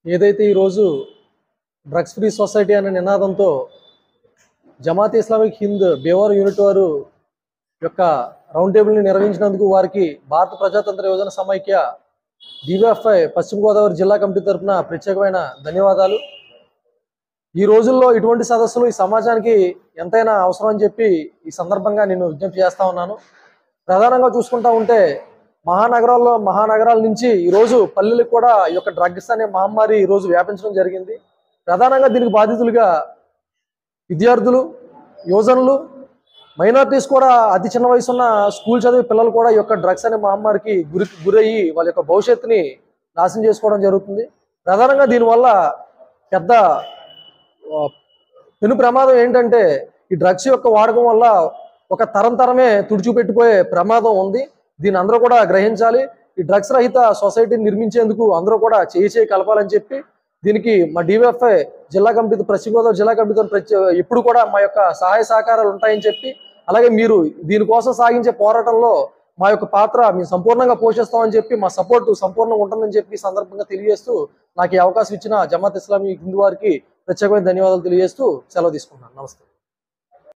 ఏదైతే ఈరోజు drugs free society అనే నినాదంతో జమాత్ ఇస్లామిక్ హింద్ బేవార్ యూనిట్ వారు యొక్క రౌండ్ టేబుల్ని నిర్వహించినందుకు వారికి భారత ప్రజాతంత్ర యువజన సమైక్య డివైఎఫ్ఐ పశ్చిమ గోదావరి జిల్లా కమిటీ తరఫున ప్రత్యేకమైన ధన్యవాదాలు. ఈ రోజుల్లో ఇటువంటి సదస్సులు ఈ సమాజానికి ఎంతైనా అవసరం అని చెప్పి ఈ సందర్భంగా నేను విజ్ఞప్తి చేస్తా ఉన్నాను. ప్రధానంగా చూసుకుంటా ఉంటే మహానగరాల నుంచి ఈరోజు పల్లెలకు కూడా ఈ యొక్క డ్రగ్స్ అనే మహమ్మారి ఈరోజు వ్యాపించడం జరిగింది. ప్రధానంగా దీనికి బాధితులుగా విద్యార్థులు, యువజనులు, మైనారిటీస్ కూడా అతి చిన్న వయసున్న స్కూల్ చదివే పిల్లలు కూడా ఈ యొక్క డ్రగ్స్ అనే మహమ్మారికి గురయ్యి వాళ్ళ యొక్క భవిష్యత్తుని నాశనం చేసుకోవడం జరుగుతుంది. ప్రధానంగా దీనివల్ల పెద్ద పెను ప్రమాదం ఏంటంటే ఈ డ్రగ్స్ యొక్క వాడకం వల్ల ఒక తరమే తుడిచిపెట్టిపోయే ప్రమాదం ఉంది. దీన్ని అందరూ కూడా గ్రహించాలి. ఈ డ్రగ్స్ రహిత సొసైటీని నిర్మించేందుకు అందరూ కూడా చేయి కలపాలని చెప్పి దీనికి మా డివైఎఫ్ఐ జిల్లా కమిటీ, పశ్చిమ గోదావరి జిల్లా కమిటీతో ఎప్పుడు కూడా మా యొక్క సహాయ సహకారాలు ఉంటాయని చెప్పి, అలాగే మీరు దీనికోసం సాగించే పోరాటంలో మా యొక్క పాత్ర మేము సంపూర్ణంగా పోషిస్తామని చెప్పి, మా సపోర్టు సంపూర్ణంగా ఉంటుందని చెప్పి సందర్భంగా తెలియజేస్తూ నాకు ఈ అవకాశం ఇచ్చిన జమాత్ ఇస్లామీ హిందూ వారికి ప్రత్యేకమైన ధన్యవాదాలు తెలియజేస్తూ సెలవు తీసుకుంటున్నాను. నమస్తే.